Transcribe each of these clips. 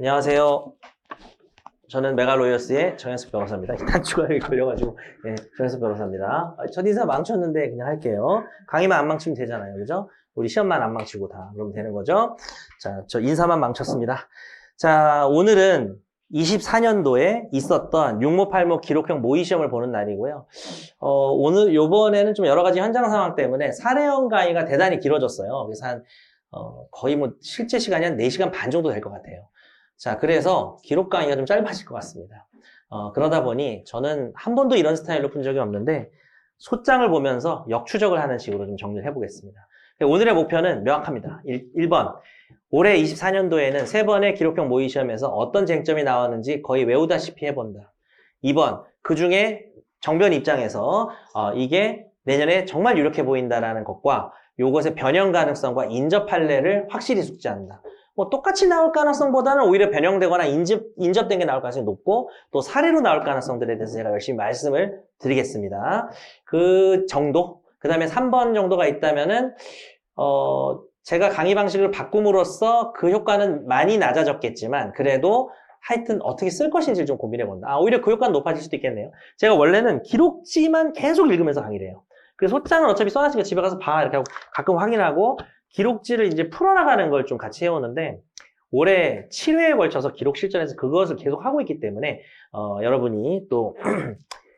안녕하세요. 저는 메갈로이어스의 정현석 변호사입니다. 단추가 걸려가지고, 네, 정현석 변호사입니다. 첫 인사 망쳤는데 그냥 할게요. 강의만 안 망치면 되잖아요. 그죠? 우리 시험만 안 망치고 다 그러면 되는 거죠? 자, 저 인사만 망쳤습니다. 자, 오늘은 24년도에 있었던 육모, 팔모 기록형 모의 시험을 보는 날이고요. 요번에는 좀 여러 가지 현장 상황 때문에 사례형 강의가 대단히 길어졌어요. 그래서 거의 뭐 실제 시간이 한 4시간 반 정도 될 것 같아요. 자, 그래서 기록 강의가 좀 짧아질 것 같습니다. 그러다 보니 저는 한 번도 이런 스타일로 푼 적이 없는데 소장을 보면서 역추적을 하는 식으로 좀 정리를 해보겠습니다. 오늘의 목표는 명확합니다. 1번, 올해 24년도에는 3번의 기록형 모의 시험에서 어떤 쟁점이 나왔는지 거의 외우다시피 해본다. 2번, 그 중에 정변 입장에서 이게 내년에 정말 유력해 보인다라는 것과 요것의 변형 가능성과 인접 판례를 확실히 숙지한다. 뭐 똑같이 나올 가능성보다는 오히려 변형되거나 인접된 게 나올 가능성이 높고 또 사례로 나올 가능성들에 대해서 제가 열심히 말씀을 드리겠습니다. 그 정도? 그 다음에 3번 정도가 있다면은 제가 강의 방식을 바꿈으로써 그 효과는 많이 낮아졌겠지만 그래도 하여튼 어떻게 쓸 것인지를 좀 고민해본다. 오히려 그 효과는 높아질 수도 있겠네요. 제가 원래는 기록지만 계속 읽으면서 강의를 해요. 그래서 소장은 어차피 써놨으니까 집에 가서 봐 이렇게 하고 가끔 확인하고 기록지를 이제 풀어나가는 걸 좀 같이 해오는데 올해 7회에 걸쳐서 기록 실전에서 그것을 계속 하고 있기 때문에 여러분이 또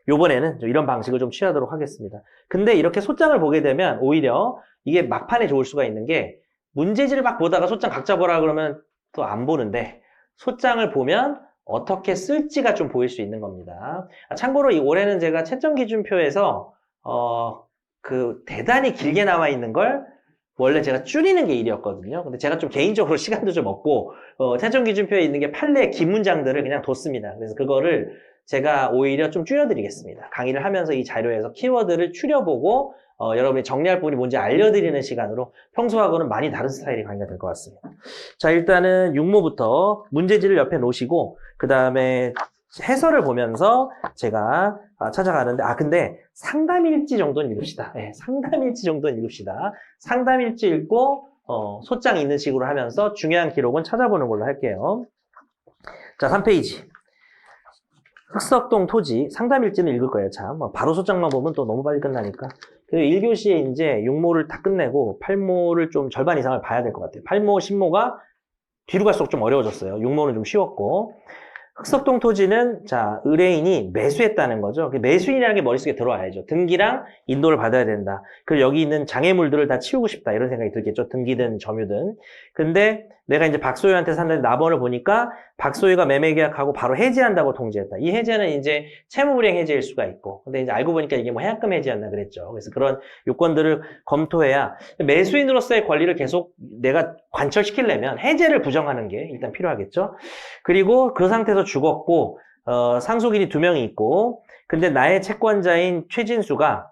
요번에는 이런 방식을 좀 취하도록 하겠습니다. 근데 이렇게 소장을 보게 되면 오히려 이게 막판에 좋을 수가 있는 게 문제지를 막 보다가 소장 각자 보라 그러면 또 안 보는데 소장을 보면 어떻게 쓸지가 좀 보일 수 있는 겁니다. 참고로 올해는 제가 채점 기준표에서 대단히 길게 나와 있는 걸 원래 제가 줄이는 게 일이었거든요. 근데 제가 좀 개인적으로 시간도 좀 없고, 채점 기준표에 있는 게 판례 긴 문장들을 그냥 뒀습니다. 그래서 그거를 제가 오히려 좀 줄여드리겠습니다. 강의를 하면서 이 자료에서 키워드를 추려보고, 여러분이 정리할 부분이 뭔지 알려드리는 시간으로 평소하고는 많이 다른 스타일의 강의가 될 것 같습니다. 자, 일단은 육모부터 문제지를 옆에 놓으시고, 그 다음에 해설을 보면서 제가 찾아가는데 근데 상담일지 정도는 읽읍시다. 네, 상담일지 정도는 읽읍시다. 상담일지 읽고 소장 있는 식으로 하면서 중요한 기록은 찾아보는 걸로 할게요. 자, 3페이지. 흑석동 토지 상담일지는 읽을 거예요. 참 바로 소장만 보면 또 너무 빨리 끝나니까. 그리고 1교시에 이제 6모를 다 끝내고 8모를 좀 절반 이상을 봐야 될 것 같아요. 8모, 10모가 뒤로 갈수록 좀 어려워졌어요. 6모는 좀 쉬웠고. 흑석동 토지는 자 의뢰인이 매수했다는 거죠. 매수인이라는 게 머릿속에 들어와야죠. 등기랑 인도를 받아야 된다. 그리고 여기 있는 장애물들을 다 치우고 싶다 이런 생각이 들겠죠. 등기든 점유든. 근데 내가 이제 박소유한테 샀는데 납원을 보니까 박소유가 매매계약하고 바로 해지한다고 통지했다. 이 해지는 이제 채무불이행 해지일 수가 있고 근데 이제 알고 보니까 이게 뭐 해약금 해지였나 그랬죠. 그래서 그런 요건들을 검토해야 매수인으로서의 권리를 계속 내가 관철시키려면 해제를 부정하는 게 일단 필요하겠죠. 그리고 그 상태에서 죽었고 상속인이 2명이 있고 근데 나의 채권자인 최진수가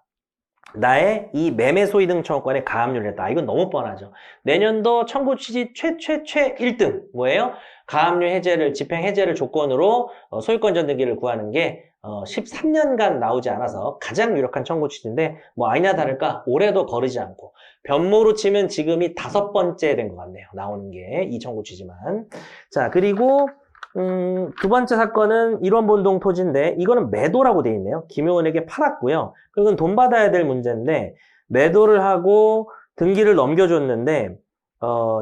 나의 이 매매 소위 등 청구권에 가압류를 했다. 이건 너무 뻔하죠. 내년도 청구 취지 최 1등 뭐예요? 가압류 해제를 집행 해제를 조건으로 소유권 전등기를 구하는 게 13년간 나오지 않아서 가장 유력한 청구 취지인데 뭐 아니나 다를까 올해도 거르지 않고 변모로 치면 지금이 5번째 된 것 같네요. 나오는 게 이 청구 취지만. 자, 그리고 두 번째 사건은 일원본동 토지인데 이거는 매도라고 돼 있네요. 김효은에게 팔았고요. 그건 돈 받아야 될 문제인데 매도를 하고 등기를 넘겨줬는데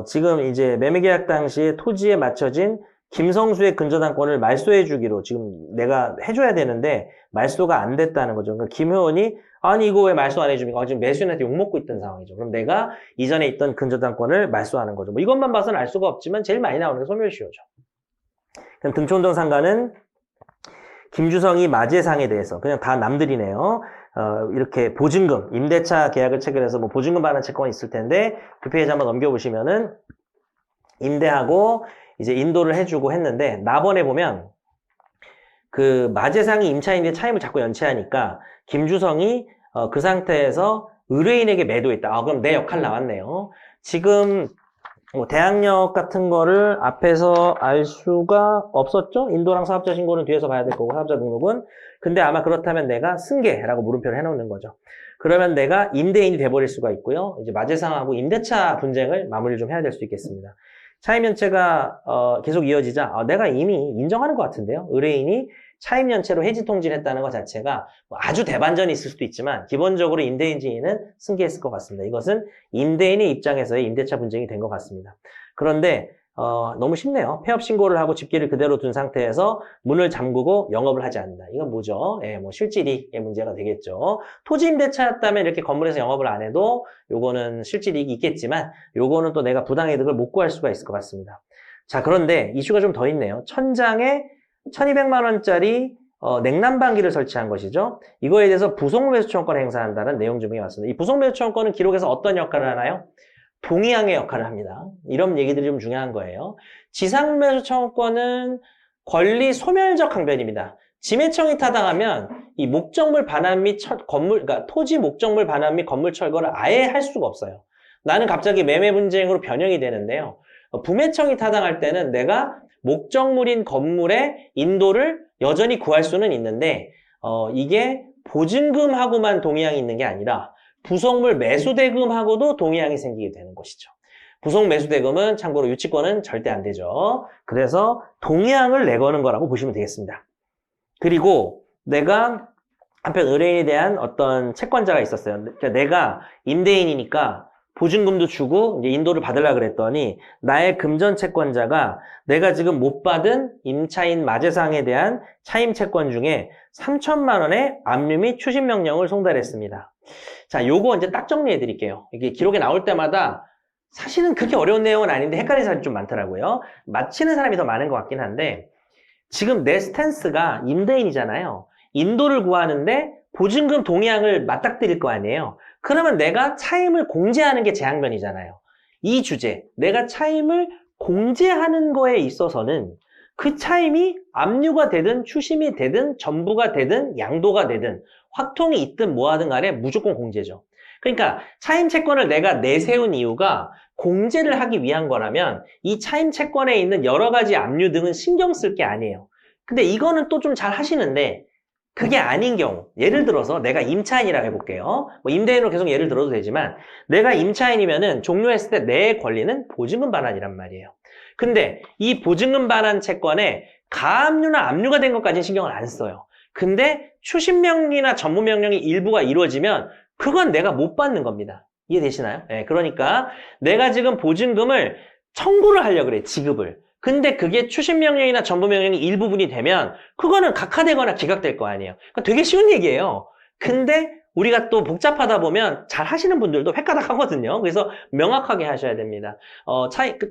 지금 이제 매매계약 당시에 토지에 맞춰진 김성수의 근저당권을 말소해 주기로 지금 내가 해줘야 되는데 말소가 안 됐다는 거죠. 그러니까 김효은이 아니 이거 왜 말소 안 해줍니까? 지금 매수인한테 욕먹고 있던 상황이죠. 그럼 내가 이전에 있던 근저당권을 말소하는 거죠. 뭐 이것만 봐서는 알 수가 없지만 제일 많이 나오는 게 소멸시효죠. 그럼 등촌동 상가는 김주성이 마제상에 대해서 그냥 다 남들이네요. 이렇게 보증금, 임대차 계약을 체결해서 뭐 보증금 받는 채권이 있을 텐데 그 페이지 한번 넘겨보시면은 임대하고 이제 인도를 해주고 했는데 납원에 보면 그 마제상이 임차인의 차임을 자꾸 연체하니까 김주성이 그 상태에서 의뢰인에게 매도했다. 그럼 내 역할 나왔네요. 지금 대항력 같은 거를 앞에서 알 수가 없었죠? 인도랑 사업자 신고는 뒤에서 봐야 될 거고 사업자 등록은. 근데 아마 그렇다면 내가 승계라고 물음표를 해놓는 거죠. 그러면 내가 임대인이 돼버릴 수가 있고요. 이제 마제상하고 임대차 분쟁을 마무리를 좀 해야 될 수 있겠습니다. 차임연체가 계속 이어지자 내가 이미 인정하는 것 같은데요. 의뢰인이 차임연체로 해지 통지를 했다는 것 자체가 뭐 아주 대반전이 있을 수도 있지만 기본적으로 임대인 지위는 승계했을 것 같습니다. 이것은 임대인의 입장에서의 임대차 분쟁이 된 것 같습니다. 그런데 너무 쉽네요. 폐업 신고를 하고 집기를 그대로 둔 상태에서 문을 잠그고 영업을 하지 않는다. 이건 뭐죠? 예, 뭐 실질이익의 문제가 되겠죠. 토지 임대차였다면 이렇게 건물에서 영업을 안 해도 요거는 실질이익이 있겠지만 요거는 또 내가 부당이득을 못 구할 수가 있을 것 같습니다. 자, 그런데 이슈가 좀 더 있네요. 천장에 1200만 원짜리 냉난방기를 설치한 것이죠. 이거에 대해서 부속매수청권을 행사한다는 내용 증명이 왔습니다. 이 부속매수청권은 기록에서 어떤 역할을 하나요? 동의항의 역할을 합니다. 이런 얘기들이 좀 중요한 거예요. 지상매수청권은 권리 소멸적 항변입니다. 지매청이 타당하면 이 목적물 반환 및 그러니까 토지 목적물 반환 및 건물 철거를 아예 할 수가 없어요. 나는 갑자기 매매 분쟁으로 변형이 되는데요. 부매청이 타당할 때는 내가 목적물인 건물의 인도를 여전히 구할 수는 있는데 이게 보증금하고만 동의항이 있는 게 아니라 부속물 매수대금하고도 동의항이 생기게 되는 것이죠. 부속 매수대금은 참고로 유치권은 절대 안 되죠. 그래서 동의항을 내거는 거라고 보시면 되겠습니다. 그리고 내가 한편 의뢰인에 대한 어떤 채권자가 있었어요. 그러니까 내가 임대인이니까 보증금도 주고 이제 인도를 받으려고 그랬더니 나의 금전 채권자가 내가 지금 못 받은 임차인 마재상에 대한 차임 채권 중에 3천만 원의 압류 및 추심 명령을 송달했습니다. 자, 요거 이제 딱 정리해 드릴게요. 이게 기록에 나올 때마다 사실은 그렇게 어려운 내용은 아닌데 헷갈리는 사람이 좀 많더라고요. 맞히는 사람이 더 많은 것 같긴 한데 지금 내 스탠스가 임대인이잖아요. 인도를 구하는데 보증금 동의항을 맞닥뜨릴 거 아니에요. 그러면 내가 차임을 공제하는 게 제 항변이잖아요. 이 주제, 내가 차임을 공제하는 거에 있어서는 그 차임이 압류가 되든 추심이 되든 전부가 되든 양도가 되든 확통이 있든 뭐하든 간에 무조건 공제죠. 그러니까 차임 채권을 내가 내세운 이유가 공제를 하기 위한 거라면 이 차임 채권에 있는 여러 가지 압류 등은 신경 쓸 게 아니에요. 근데 이거는 또 좀 잘 하시는데 그게 아닌 경우, 예를 들어서 내가 임차인이라고 해볼게요. 뭐 임대인으로 계속 예를 들어도 되지만 내가 임차인이면은 종료했을 때 내 권리는 보증금 반환이란 말이에요. 근데 이 보증금 반환 채권에 가압류나 압류가 된 것까지는 신경을 안 써요. 근데 추심명령이나 전무명령이 일부가 이루어지면 그건 내가 못 받는 겁니다. 이해되시나요? 네, 그러니까 내가 지금 보증금을 청구를 하려고 그래, 지급을. 근데 그게 추심명령이나 전부명령이 일부분이 되면 그거는 각하되거나 기각될 거 아니에요. 그러니까 되게 쉬운 얘기예요. 근데 우리가 또 복잡하다 보면 잘 하시는 분들도 획가닥 하거든요. 그래서 명확하게 하셔야 됩니다.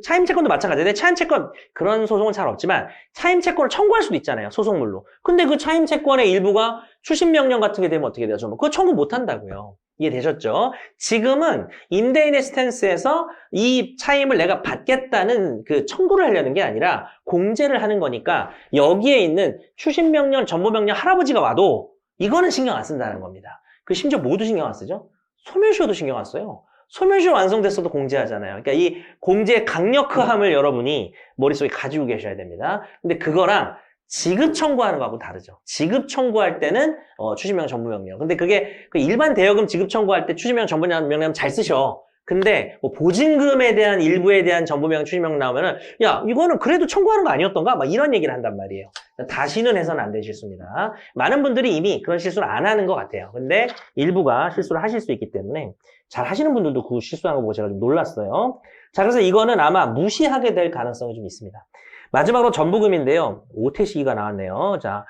차임채권도 마찬가지인데 차임채권 그런 소송은 잘 없지만 차임채권을 청구할 수도 있잖아요. 소송물로. 근데 그 차임채권의 일부가 추심명령 같은 게 되면 어떻게 되죠? 그거 청구 못 한다고요. 이해되셨죠? 지금은 임대인의 스탠스에서 이 차임을 내가 받겠다는 그 청구를 하려는 게 아니라 공제를 하는 거니까 여기에 있는 추심명령, 전부명령 할아버지가 와도 이거는 신경 안 쓴다는 겁니다. 그 심지어 모두 신경 안 쓰죠? 소멸시효도 신경 안 써요. 소멸시효 완성됐어도 공제하잖아요. 그러니까 이 공제의 강력함을 여러분이 머릿속에 가지고 계셔야 됩니다. 근데 그거랑 지급 청구하는 거하고 다르죠. 지급 청구할 때는 추심명 전부명령. 근데 그게 그 일반 대여금 지급 청구할 때 추심명 전부명령 잘 쓰셔. 근데 뭐 보증금에 대한 일부에 대한 전부명령 추심명 나오면은 야 이거는 그래도 청구하는 거 아니었던가? 막 이런 얘기를 한단 말이에요. 다시는 해서는 안 될 실수입니다. 많은 분들이 이미 그런 실수를 안 하는 것 같아요. 근데 일부가 실수를 하실 수 있기 때문에 잘 하시는 분들도 그 실수하는 거 보고 제가 좀 놀랐어요. 자, 그래서 이거는 아마 무시하게 될 가능성이 좀 있습니다. 마지막으로 전부금인데요. 오태식이가 나왔네요. 자,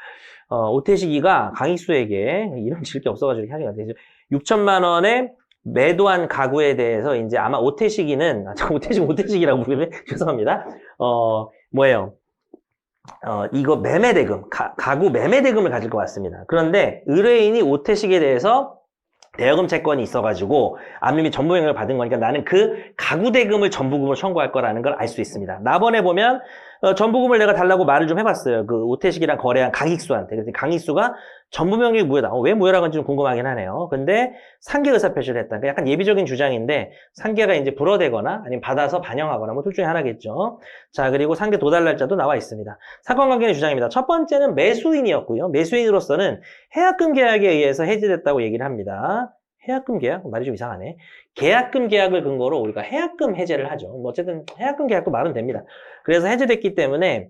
오태식이가 강익수에게 이름 지을 게 없어가지고 하기가 되죠. 6천만 원에 매도한 가구에 대해서 이제 아마 오태식이는 오태식이라고 부르면 죄송합니다. 뭐예요? 이거 매매대금, 가구 매매대금을 가질 것 같습니다. 그런데 의뢰인이 오태식에 대해서 대여금 채권이 있어가지고 압류 및 전부명령을 받은 거니까 나는 그 가구 대금을 전부금을 청구할 거라는 걸 알 수 있습니다. 나번에 보면 전부금을 내가 달라고 말을 좀 해봤어요. 그 오태식이랑 거래한 강익수한테. 그래서 강익수가 전부명령이 무효다. 왜 무효라고 하는지 좀 궁금하긴 하네요. 근데 상계 의사표시를 했다. 약간 예비적인 주장인데 상계가 이제 불어대거나 아니면 받아서 반영하거나 뭐 둘 중에 하나겠죠. 자, 그리고 상계 도달 날짜도 나와 있습니다. 사건관계는 주장입니다. 첫 번째는 매수인이었고요. 매수인으로서는 해약금 계약에 의해서 해지됐다고 얘기를 합니다. 해약금 계약? 말이 좀 이상하네. 계약금 계약을 근거로 우리가 해약금 해제를 하죠. 뭐 어쨌든 해약금 계약도 말은 됩니다. 그래서 해제됐기 때문에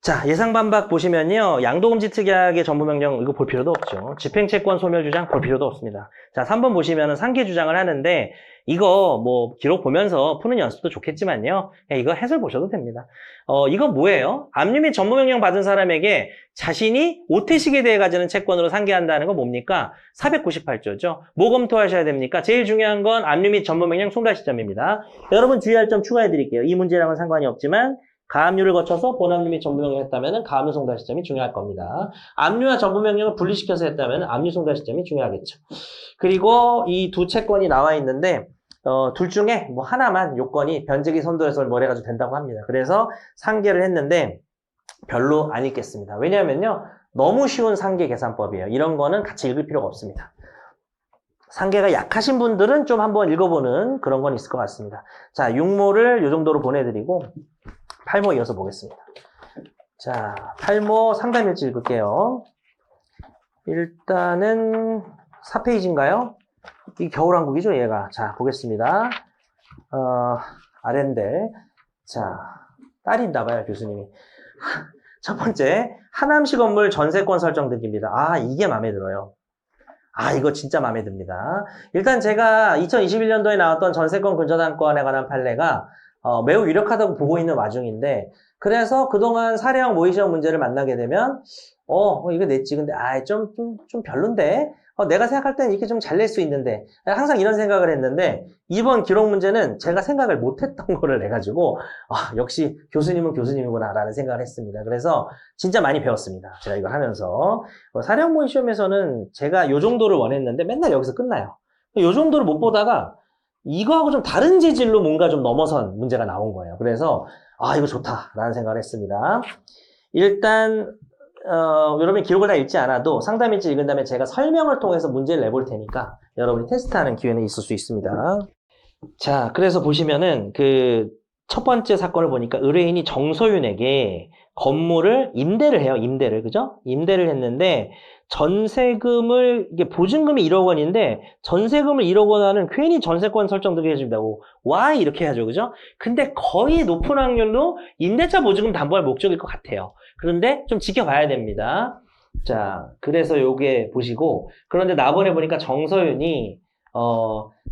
자, 예상 반박 보시면요. 양도금지 특약의 전부명령 이거 볼 필요도 없죠. 집행채권 소멸 주장 볼 필요도 없습니다. 자, 3번 보시면은 상계 주장을 하는데 이거 뭐 기록 보면서 푸는 연습도 좋겠지만요. 그냥 이거 해설 보셔도 됩니다. 이거 뭐예요? 압류 및 전부명령 받은 사람에게 자신이 오태식에 대해 가지는 채권으로 상계한다는 건 뭡니까? 498조죠. 뭐 검토하셔야 됩니까? 제일 중요한 건 압류 및 전부명령 송달 시점입니다. 여러분 주의할 점 추가해 드릴게요. 이 문제랑은 상관이 없지만 가압류를 거쳐서 본압류 및 전부명령을 했다면 가압류 송달 시점이 중요할 겁니다. 압류와 전부명령을 분리시켜서 했다면 압류 송달 시점이 중요하겠죠. 그리고 이 두 채권이 나와 있는데 둘 중에 뭐 하나만 요건이 변제기 선도해서 뭘 해가지고 된다고 합니다. 그래서 상계를 했는데 별로 안 읽겠습니다. 왜냐하면요. 너무 쉬운 상계 계산법이에요. 이런 거는 같이 읽을 필요가 없습니다. 상계가 약하신 분들은 좀 한번 읽어보는 그런 건 있을 것 같습니다. 자, 6모를 이 정도로 보내드리고 8모 이어서 보겠습니다. 자, 8모 상담일지 읽을게요. 일단은 4페이지인가요? 이 겨울왕국이죠, 얘가. 자, 보겠습니다. 아랜데. 자, 딸이 있나봐요, 교수님이. 첫 번째, 하남시 건물 전세권 설정 등기입니다. 아, 이게 마음에 들어요. 아, 이거 진짜 마음에 듭니다. 일단 제가 2021년도에 나왔던 전세권 근저당권에 관한 판례가 매우 유력하다고 보고 있는 와중인데, 그래서 그동안 사례형 모의시험 문제를 만나게 되면, 이거 냈지. 근데, 좀 별론데? 내가 생각할 때는 이렇게 좀 잘 낼 수 있는데, 항상 이런 생각을 했는데, 이번 기록 문제는 제가 생각을 못했던 거를 내가지고, 역시 교수님은 교수님이구나, 라는 생각을 했습니다. 그래서 진짜 많이 배웠습니다. 제가 이걸 하면서. 사례형 모의시험에서는 제가 요 정도를 원했는데, 맨날 여기서 끝나요. 요 정도를 못 보다가, 이거하고 좀 다른 재질로 뭔가 좀 넘어선 문제가 나온 거예요. 그래서 이거 좋다라는 생각을 했습니다. 일단 여러분이 기록을 다 읽지 않아도 상담일지 읽은 다음에 제가 설명을 통해서 문제를 내볼 테니까 여러분이 테스트하는 기회는 있을 수 있습니다. 자, 그래서 보시면은 그 첫 번째 사건을 보니까 의뢰인이 정소윤에게 건물을 임대를 해요. 임대를, 그죠? 임대를 했는데 전세금을, 이게 보증금이 1억 원인데 전세금을 1억 원 하는 괜히 전세권 설정 등기 해준다고 why 이렇게 해야죠, 그죠? 근데 거의 높은 확률로 임대차 보증금 담보할 목적일 것 같아요. 그런데 좀 지켜봐야 됩니다. 자, 그래서 요게 보시고, 그런데 나번에 보니까 정서윤이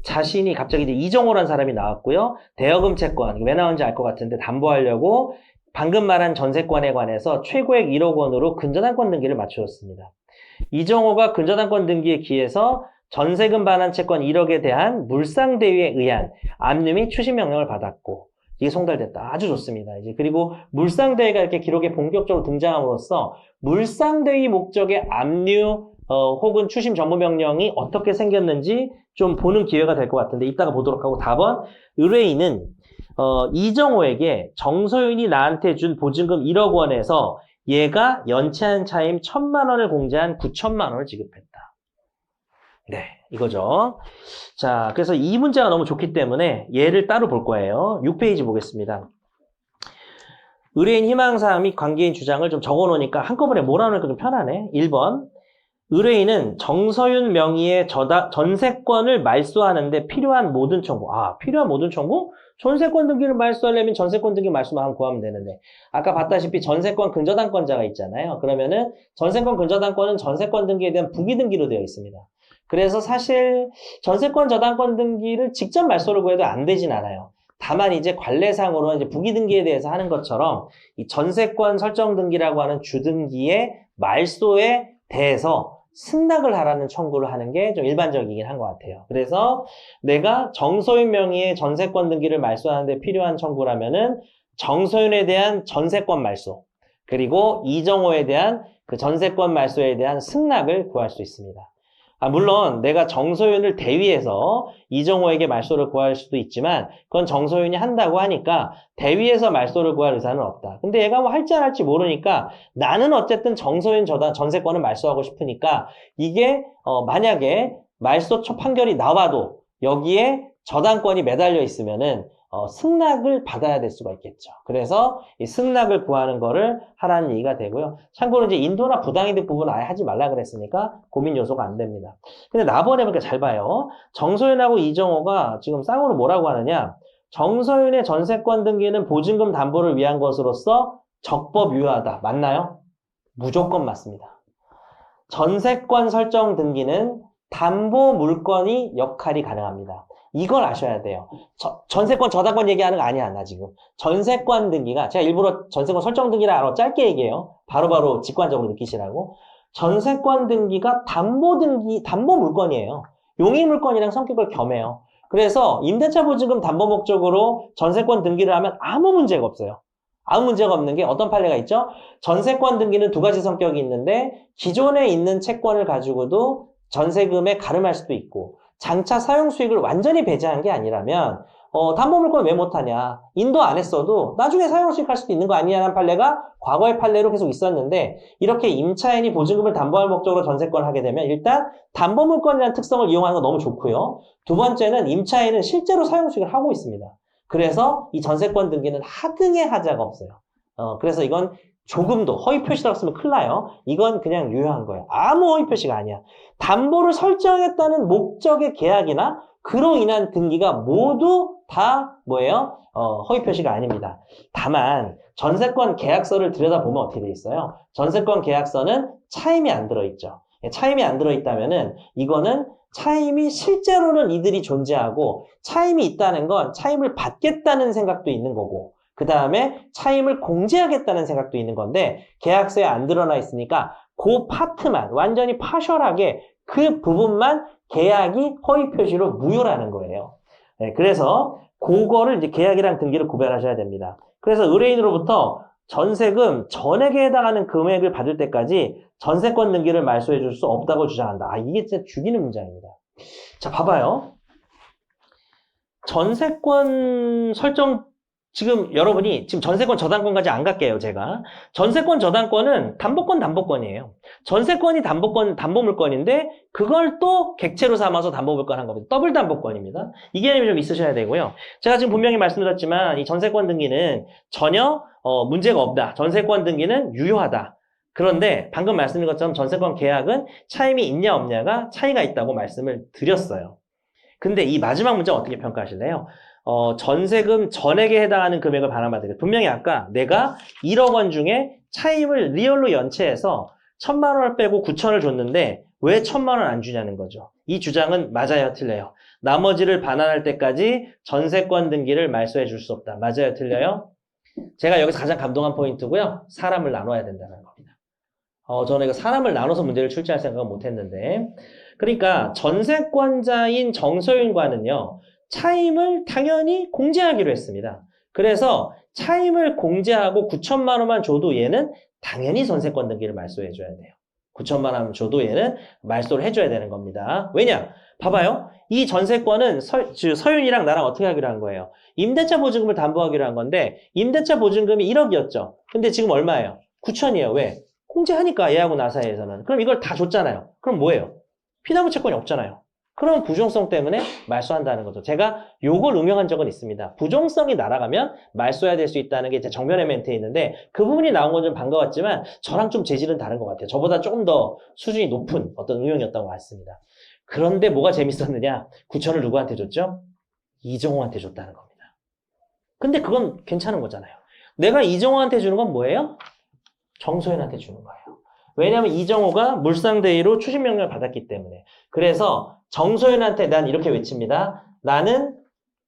자신이 갑자기 이제 이정호라는 사람이 나왔고요. 대여금 채권, 왜 나온지 알 것 같은데 담보하려고 방금 말한 전세권에 관해서 최고액 1억 원으로 근저당권 등기를 맞추었습니다. 이정호가 근저당권 등기에 기해서 전세금 반환 채권 1억에 대한 물상대위에 의한 압류 및 추심 명령을 받았고, 이게 송달됐다. 아주 좋습니다. 이제 그리고 물상대위가 이렇게 기록에 본격적으로 등장함으로써 물상대위 목적의 압류 혹은 추심 전부 명령이 어떻게 생겼는지 좀 보는 기회가 될 것 같은데 이따가 보도록 하고, 답은 의뢰인은 이정호에게 정소윤이 나한테 준 보증금 1억 원에서 얘가 연체한 차임 1,000만 원을 공제한 9,000만 원을 지급했다. 네, 이거죠. 자, 그래서 이 문제가 너무 좋기 때문에 얘를 따로 볼 거예요. 6페이지 보겠습니다. 의뢰인 희망사항 및 관계인 주장을 좀 적어놓으니까 한꺼번에 몰아놓으니까 좀 편하네. 1번. 의뢰인은 정서윤 명의의 전세권을 말소하는데 필요한 모든 청구. 필요한 모든 청구? 전세권 등기를 말소하려면 전세권 등기 말소만 하면 구하면 되는데, 아까 봤다시피 전세권 근저당권자가 있잖아요. 그러면은 전세권 근저당권은 전세권 등기에 대한 부기 등기로 되어 있습니다. 그래서 사실 전세권 저당권 등기를 직접 말소를 구해도 안 되진 않아요. 다만 이제 관례상으로 이제 부기 등기에 대해서 하는 것처럼 이 전세권 설정 등기라고 하는 주등기의 말소에 대해서 승낙을 하라는 청구를 하는 게 좀 일반적이긴 한 것 같아요. 그래서 내가 정소윤 명의의 전세권 등기를 말소하는데 필요한 청구라면은 정소윤에 대한 전세권 말소, 그리고 이정호에 대한 그 전세권 말소에 대한 승낙을 구할 수 있습니다. 물론 내가 정소윤을 대위해서 이정호에게 말소를 구할 수도 있지만 그건 정소윤이 한다고 하니까 대위해서 말소를 구할 의사는 없다. 근데 얘가 뭐 할지 안 할지 모르니까 나는 어쨌든 정소윤 전세권을 말소하고 싶으니까 이게 만약에 말소 판결이 나와도 여기에 저당권이 매달려 있으면은 승낙을 받아야 될 수가 있겠죠. 그래서 이 승낙을 구하는 거를 하라는 얘기가 되고요. 참고로 이제 인도나 부당이득 부분은 아예 하지 말라 그랬으니까 고민 요소가 안 됩니다. 근데 나번에 보니까 잘 봐요. 정소윤하고 이정호가 지금 쌍으로 뭐라고 하느냐. 정소윤의 전세권 등기는 보증금 담보를 위한 것으로서 적법 유효하다. 맞나요? 무조건 맞습니다. 전세권 설정 등기는 담보 물건이 역할이 가능합니다. 이걸 아셔야 돼요. 전세권, 저당권 얘기하는 거 아니야, 나 지금. 전세권 등기가, 제가 일부러 전세권 설정 등기라 짧게 얘기해요. 바로바로 직관적으로 느끼시라고. 전세권 등기가 담보 등기, 담보 물건이에요. 용의 물건이랑 성격을 겸해요. 그래서 임대차 보증금 담보 목적으로 전세권 등기를 하면 아무 문제가 없어요. 아무 문제가 없는 게 어떤 판례가 있죠? 전세권 등기는 두 가지 성격이 있는데 기존에 있는 채권을 가지고도 전세금에 가름할 수도 있고 장차 사용 수익을 완전히 배제한 게 아니라면 담보물건 왜 못하냐? 인도 안 했어도 나중에 사용 수익할 수도 있는 거 아니냐는 판례가 과거의 판례로 계속 있었는데 이렇게 임차인이 보증금을 담보할 목적으로 전세권을 하게 되면 일단 담보물건이라는 특성을 이용하는 거 너무 좋고요. 두 번째는 임차인은 실제로 사용 수익을 하고 있습니다. 그래서 이 전세권 등기는 하등의 하자가 없어요. 그래서 이건 조금도 허위 표시라고 쓰면 큰일 나요. 이건 그냥 유효한 거예요. 아무 허위 표시가 아니야. 담보를 설정했다는 목적의 계약이나 그로 인한 등기가 모두 다 뭐예요? 허위 표시가 아닙니다. 다만 전세권 계약서를 들여다보면 어떻게 돼 있어요? 전세권 계약서는 차임이 안 들어있죠. 차임이 안 들어있다면은 이거는 차임이 실제로는 이들이 존재하고 차임이 있다는 건 차임을 받겠다는 생각도 있는 거고 그 다음에 차임을 공제하겠다는 생각도 있는 건데 계약서에 안 드러나 있으니까 그 파트만 완전히 파셜하게 그 부분만 계약이 허위 표시로 무효라는 거예요. 네, 그래서 그거를 이제 계약이랑 등기를 구별하셔야 됩니다. 그래서 의뢰인으로부터 전세금 전액에 해당하는 금액을 받을 때까지 전세권 등기를 말소해 줄 수 없다고 주장한다. 아, 이게 진짜 죽이는 문장입니다. 자, 봐봐요. 전세권 설정, 지금 여러분이 지금 전세권 저당권까지 안 갈게요, 제가. 전세권 저당권은 담보권이에요. 전세권이 담보물건인데 그걸 또 객체로 삼아서 담보물건 한 겁니다. 더블 담보권입니다. 이 개념이 좀 있으셔야 되고요. 제가 지금 분명히 말씀드렸지만 이 전세권 등기는 전혀 문제가 없다. 전세권 등기는 유효하다. 그런데 방금 말씀드린 것처럼 전세권 계약은 차임이 있냐 없냐가 차이가 있다고 말씀을 드렸어요. 근데 이 마지막 문장 어떻게 평가하실래요? 전세금 전액에 해당하는 금액을 반환받으게. 분명히 아까 내가 1억 원 중에 차임을 리얼로 연체해서 1,000만 원을 빼고 9천을 줬는데 왜 1,000만 원 안 주냐는 거죠. 이 주장은 맞아요, 틀려요? 나머지를 반환할 때까지 전세권 등기를 말소해 줄 수 없다. 맞아요, 틀려요? 제가 여기서 가장 감동한 포인트고요. 사람을 나눠야 된다는 겁니다. 저는 이거 사람을 나눠서 문제를 출제할 생각은 못 했는데. 그러니까 전세권자인 정소윤과는요. 차임을 당연히 공제하기로 했습니다. 그래서 차임을 공제하고 9천만 원만 줘도 얘는 당연히 전세권 등기를 말소해 줘야 돼요. 9천만 원 줘도 얘는 말소를 해줘야 되는 겁니다. 왜냐? 봐봐요. 이 전세권은 서윤이랑 나랑 어떻게 하기로 한 거예요? 임대차 보증금을 담보하기로 한 건데 임대차 보증금이 1억이었죠. 근데 지금 얼마예요? 9천이에요. 왜? 공제하니까 얘하고 나 사이에서는. 그럼 이걸 다 줬잖아요. 그럼 뭐예요? 피담보 채권이 없잖아요. 그럼 부종성 때문에 말소한다는 거죠. 제가 요걸 응용한 적은 있습니다. 부종성이 날아가면 말소해야 될 수 있다는 게 제 정면에 멘트에 있는데 그 부분이 나온 건 좀 반가웠지만 저랑 좀 재질은 다른 것 같아요. 저보다 조금 더 수준이 높은 어떤 응용이었던 것 같습니다. 그런데 뭐가 재밌었느냐? 9천을 누구한테 줬죠? 이정호한테 줬다는 겁니다. 근데 그건 괜찮은 거잖아요. 내가 이정호한테 주는 건 뭐예요? 정소연한테 주는 거예요. 왜냐하면 이정호가 물상대위로 추심명령을 받았기 때문에. 그래서 정소연한테 난 이렇게 외칩니다. 나는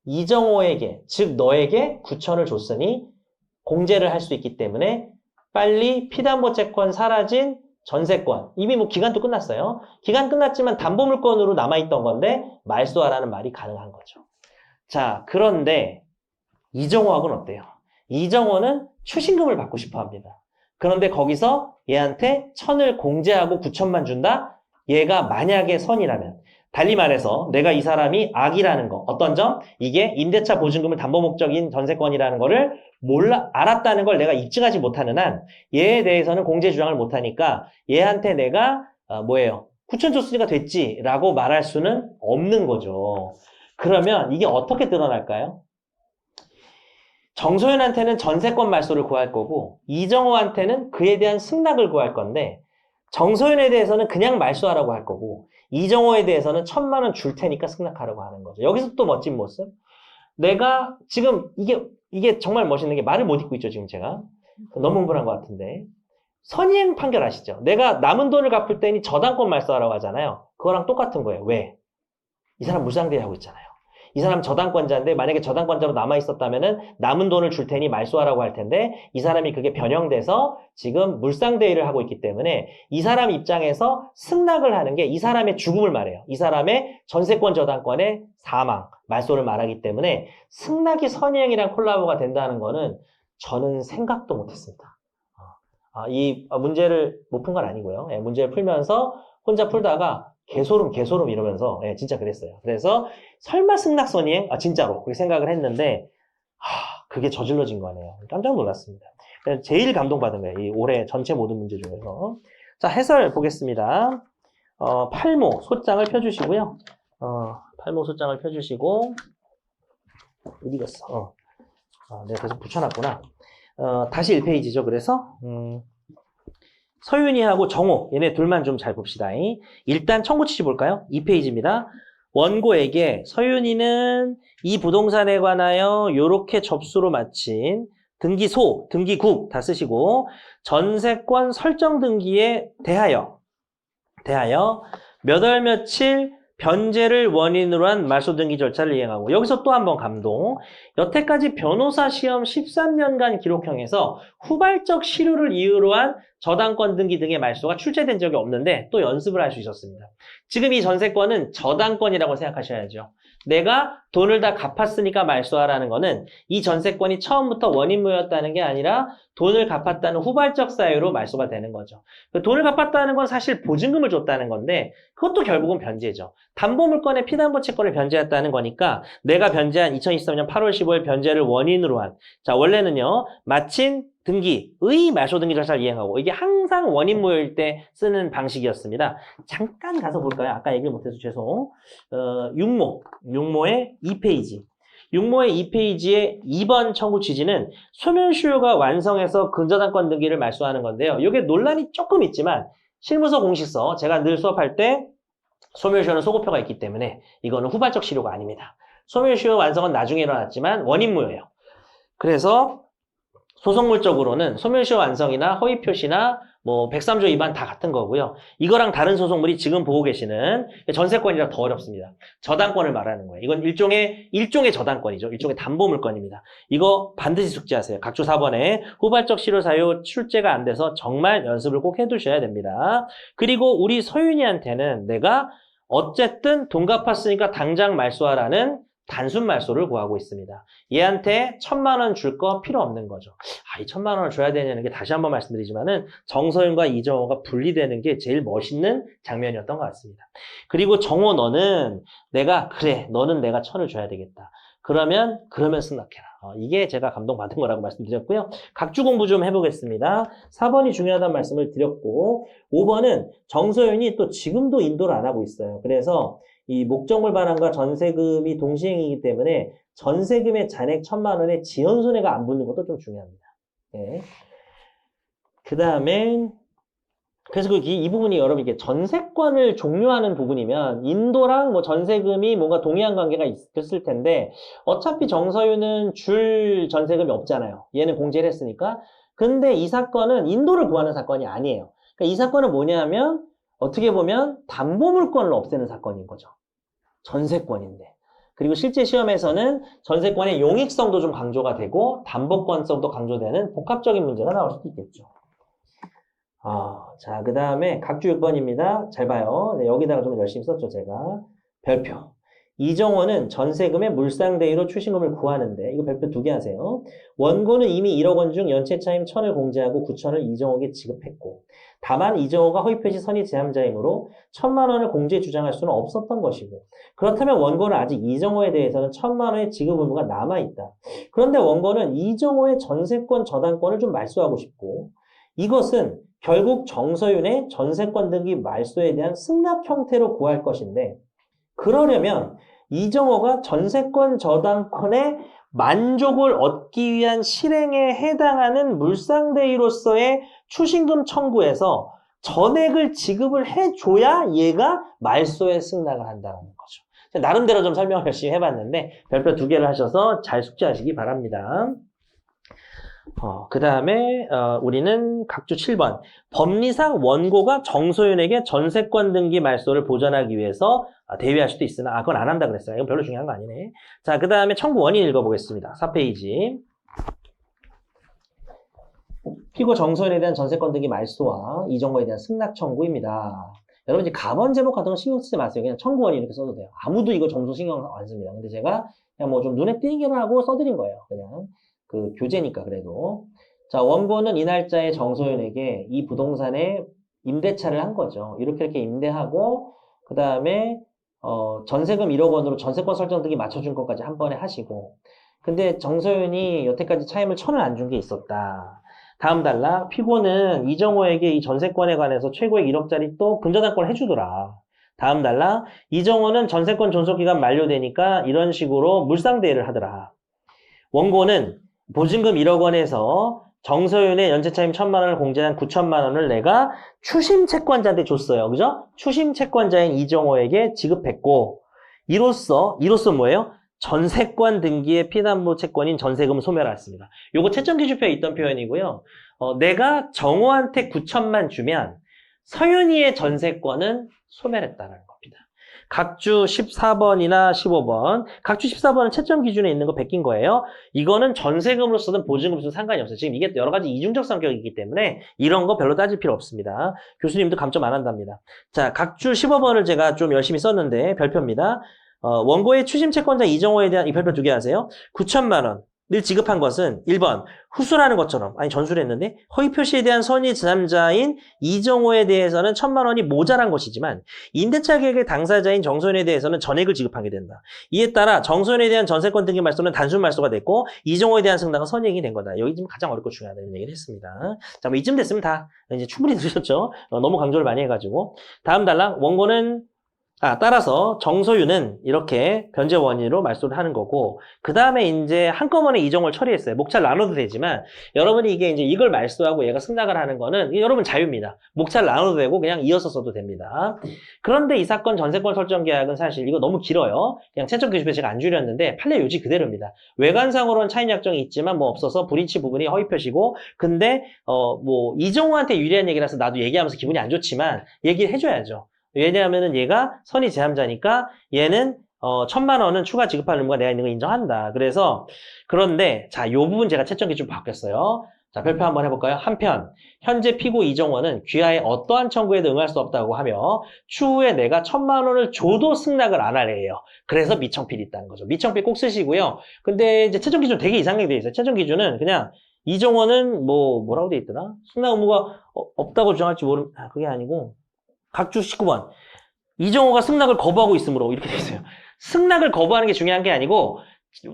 이정호에게, 즉 너에게 9천을 줬으니 공제를 할 수 있기 때문에 빨리 피담보 채권 사라진 전세권, 이미 뭐 기간도 끝났어요. 기간 끝났지만 담보물건으로 남아있던 건데 말소하라는 말이 가능한 거죠. 자, 그런데 이정호하고는 어때요? 이정호는 추신금을 받고 싶어 합니다. 그런데 거기서 얘한테 1,000을 공제하고 9천만 준다? 얘가 만약에 선이라면. 달리 말해서 내가 이 사람이 악이라는 거. 어떤 점? 이게 임대차 보증금을 담보 목적인 전세권이라는 거를 알았다는 걸 내가 입증하지 못하는 한 얘에 대해서는 공제 주장을 못하니까 얘한테 내가 9천 줬으니까 됐지 라고 말할 수는 없는 거죠. 그러면 이게 어떻게 드러날까요? 정소연한테는 전세권 말소를 구할 거고 이정호한테는 그에 대한 승낙을 구할 건데 정소연에 대해서는 그냥 말소하라고 할 거고 이정호에 대해서는 1,000만 원 줄 테니까 승낙하라고 하는 거죠. 여기서 또 멋진 모습. 내가 지금 이게 정말 멋있는 게 말을 못 잇고 있죠, 지금 제가. 너무 흥분한 것 같은데. 선이행 판결 아시죠? 내가 남은 돈을 갚을 때니 저당권 말소하라고 하잖아요. 그거랑 똑같은 거예요. 왜? 이 사람 물상대위 하고 있잖아요. 이 사람 저당권자인데 만약에 저당권자로 남아있었다면은 남은 돈을 줄 테니 말소하라고 할 텐데 이 사람이 그게 변형돼서 지금 물상대위를 하고 있기 때문에 이 사람 입장에서 승낙을 하는 게 이 사람의 죽음을 말해요. 이 사람의 전세권 저당권의 사망, 말소를 말하기 때문에 승낙이 선이행이랑 콜라보가 된다는 거는 저는 생각도 못했습니다. 이 문제를 못 푼 건 아니고요. 예, 문제를 풀면서 혼자 풀다가 개소름 이러면서 진짜 그랬어요. 그래서 설마 승낙선이행? 진짜로 그렇게 생각을 했는데 그게 저질러진 거네요. 깜짝 놀랐습니다. 제일 감동받은 거예요. 이 올해 전체 모든 문제 중에서. 자, 해설 보겠습니다. 팔모 소장을 펴주시고요. 팔모 소장을 펴주시고 어디 갔어? 내가 계속 붙여놨구나. 다시 1페이지죠. 그래서 서윤이하고 정호 얘네 둘만 좀 잘 봅시다. 일단 청구취지 볼까요? 2페이지입니다. 원고에게 서윤이는 이 부동산에 관하여 요렇게 접수로 마친 등기소, 등기국 다 쓰시고 전세권 설정 등기에 대하여 몇 월 며칠 변제를 원인으로 한 말소 등기 절차를 이행하고 여기서 또 한 번 감동. 여태까지 변호사 시험 13년간 기록형에서 후발적 실효를 이유로 한 저당권 등기 등의 말소가 출제된 적이 없는데 또 연습을 할 수 있었습니다. 지금 이 전세권은 저당권이라고 생각하셔야죠. 내가 돈을 다 갚았으니까 말소하라는 거는 이 전세권이 처음부터 원인무였다는 게 아니라 돈을 갚았다는 후발적 사유로 말소가 되는 거죠. 돈을 갚았다는 건 사실 보증금을 줬다는 건데 그것도 결국은 변제죠. 담보물건의 피담보 채권을 변제했다는 거니까 내가 변제한 2023년 8월 15일 변제를 원인으로 한 원래는요 마친 등기의 말소 등기 절차를 이행하고 이게 항상 원인무효일 때 쓰는 방식이었습니다. 잠깐 가서 볼까요? 아까 얘기를 못해서 죄송. 육모의 2페이지. 육모의 2페이지의 2번 청구 취지는 소멸시효가 완성해서 근저당권 등기를 말소하는 건데요. 이게 논란이 조금 있지만 실무서 공시서 제가 늘 수업할 때 소멸시효는 소고표가 있기 때문에 이거는 후발적 실효가 아닙니다. 소멸시효 완성은 나중에 일어났지만 원인무효예요. 그래서 소송물적으로는 소멸시효 완성이나 허위표시나 103조 위반 다 같은 거고요. 이거랑 다른 소송물이 지금 보고 계시는 전세권이라 더 어렵습니다. 저당권을 말하는 거예요. 이건 일종의 저당권이죠. 일종의 담보물건입니다. 이거 반드시 숙지하세요. 각조 4번에 후발적 실효 사유 출제가 안 돼서 정말 연습을 꼭 해두셔야 됩니다. 그리고 우리 서윤이한테는 내가 어쨌든 돈 갚았으니까 당장 말소하라는 단순 말소를 구하고 있습니다. 얘한테 1,000만 원 줄 거 필요 없는 거죠. 이 1,000만 원을 줘야 되냐는 게 다시 한번 말씀드리지만은 정서윤과 이정호가 분리되는 게 제일 멋있는 장면이었던 것 같습니다. 그리고 정호 너는 너는 내가 1,000을 줘야 되겠다. 그러면 승낙해라. 이게 제가 감동받은 거라고 말씀드렸고요. 각주 공부 좀 해보겠습니다. 4번이 중요하다는 말씀을 드렸고 5번은 정서윤이 또 지금도 인도를 안 하고 있어요. 그래서 이 목적물 반환과 전세금이 동시행이기 때문에 전세금의 잔액 1,000만 원에 지연손해가 안 붙는 것도 좀 중요합니다. 네. 그 다음에 그래서 이 부분이 여러분 이게 전세권을 종료하는 부분이면 인도랑 전세금이 뭔가 동의한 관계가 있었을 텐데 어차피 정서윤은 줄 전세금이 없잖아요. 얘는 공제를 했으니까. 근데 이 사건은 인도를 구하는 사건이 아니에요. 그러니까 이 사건은 뭐냐면 어떻게 보면 담보물권을 없애는 사건인 거죠. 전세권인데. 그리고 실제 시험에서는 전세권의 용익성도 좀 강조가 되고 담보권성도 강조되는 복합적인 문제가 나올 수도 있겠죠. 자, 그 다음에 각주 6번입니다. 잘 봐요. 네, 여기다가 좀 열심히 썼죠, 제가. 별표. 이정호는 전세금의 물상대위로 추신금을 구하는데 이거 별표 2개 하세요. 원고는 이미 1억 원 중 연체차임 1,000을 공제하고 9,000을 이정호에게 지급했고 다만 이정호가 허위표시 선의 제함자이므로 1,000만 원을 공제 주장할 수는 없었던 것이고 그렇다면 원고는 아직 이정호에 대해서는 1,000만 원의 지급 의무가 남아있다. 그런데 원고는 이정호의 전세권 저당권을 좀 말소하고 싶고 이것은 결국 정서윤의 전세권 등기 말소에 대한 승낙 형태로 구할 것인데 그러려면 이정호가 전세권 저당권의 만족을 얻기 위한 실행에 해당하는 물상대위로서의 추신금 청구에서 전액을 지급을 해줘야 얘가 말소에 승낙을 한다는 거죠. 나름대로 좀 설명을 열심히 해봤는데 별표 2개를 하셔서 잘 숙지하시기 바랍니다. 그 다음에 우리는 각주 7번. 법리상 원고가 정소연에게 전세권 등기 말소를 보전하기 위해서 대위할 수도 있으나 그건 안 한다 그랬어요. 이건 별로 중요한 거 아니네. 자, 그 다음에 청구 원인 읽어보겠습니다. 4페이지. 피고 정소연에 대한 전세권 등기 말소와 이정호에 대한 승낙 청구입니다. 여러분 이제 감원 제목 같은 거 신경 쓰지 마세요. 그냥 청구 원인 이렇게 써도 돼요. 아무도 이거 점수 신경 안 씁니다. 근데 제가 그냥 뭐 좀 눈에 띄기로 하고 써드린 거예요. 그냥 그 교재니까 그래도. 자, 원고는 이 날짜에 정소연에게 이 부동산에 임대차를 한 거죠. 이렇게 임대하고 그 다음에 전세금 1억 원으로 전세권 설정 등기 맞춰준 것까지 한 번에 하시고, 근데 정소연이 여태까지 차임을 1,000원 안 준 게 있었다. 다음 달락, 피고는 이정호에게 이 전세권에 관해서 최고액 1억짜리 또 근저당권을 해주더라. 다음 달락, 이정호는 전세권 존속기간 만료되니까 이런 식으로 물상대회를 하더라. 원고는 보증금 1억 원에서 정소연의 연체차임 1,000만 원을 공제한 9천만 원을 내가 추심 채권자한테 줬어요. 그죠? 추심 채권자인 이정호에게 지급했고, 이로써 뭐예요? 전세권 등기의 피담보 채권인 전세금 소멸했습니다. 요거 채점기준표에 있던 표현이고요. 내가 정호한테 9천만 주면 서윤이의 전세권은 소멸했다는 겁니다. 각주 14번이나 15번. 각주 14번은 채점 기준에 있는 거 베낀 거예요. 이거는 전세금으로 쓰든 보증금으로 쓰든 상관이 없어요. 지금 이게 여러 가지 이중적 성격이기 때문에 이런 거 별로 따질 필요 없습니다. 교수님도 감점 안 한답니다. 자, 각주 15번을 제가 좀 열심히 썼는데 별표입니다. 원고의 추심 채권자 이정호에 대한 이 별표 2개 하세요. 9천만 원을 지급한 것은 1번 후술하는 것처럼, 아니 전술을 했는데 허위 표시에 대한 선의 제3자인 이정호에 대해서는 1,000만 원이 모자란 것이지만 임대차 계획의 당사자인 정소연에 대해서는 전액을 지급하게 된다. 이에 따라 정소연에 대한 전세권 등기 말소는 단순 말소가 됐고 이정호에 대한 승낙은 선의액이 된 거다. 여기 지금 가장 어렵고 중요하다 이런 얘기를 했습니다. 자, 뭐 이쯤 됐으면 다 이제 충분히 들으셨죠? 너무 강조를 많이 해가지고. 다음 달랑 원고는 따라서 정소윤은 이렇게 변제 원인으로 말소를 하는 거고, 그 다음에 이제 한꺼번에 이정을 처리했어요. 목차를 나눠도 되지만, 여러분이 이게 이제 이걸 말소하고 얘가 승낙을 하는 거는 여러분 자유입니다. 목차를 나눠도 되고 그냥 이어서 써도 됩니다. 그런데 이 사건 전세권 설정 계약은 사실 이거 너무 길어요. 그냥 채점 기준표 제가 안 줄였는데 판례 요지 그대로입니다. 외관상으로는 차임 약정이 있지만 뭐 없어서 불이치 부분이 허위 표시고, 근데 뭐 이정호한테 유리한 얘기라서 나도 얘기하면서 기분이 안 좋지만 얘기를 해줘야죠. 왜냐하면은 얘가 선의 제함자니까 얘는 1,000만 원은 추가 지급할 의무가 내가 있는 거 인정한다. 그래서 그런데 자, 요 부분 제가 채점기 좀 바뀌었어요. 자, 별표 한번 해볼까요? 한편 현재 피고 이정원은 귀하의 어떠한 청구에도 응할 수 없다고 하며 추후에 내가 1,000만 원을 줘도 승낙을 안 하래요. 그래서 미청필이 있다는 거죠. 미청필 꼭 쓰시고요. 근데 이제 채점 기준 되게 이상하게 돼 있어요. 채점 기준은 그냥 이정원은 뭐라고 돼 있더라? 승낙 의무가 없다고 주장할지 그게 아니고 각주 19번. 이정호가 승낙을 거부하고 있으므로 이렇게 돼 있어요. 승낙을 거부하는 게 중요한 게 아니고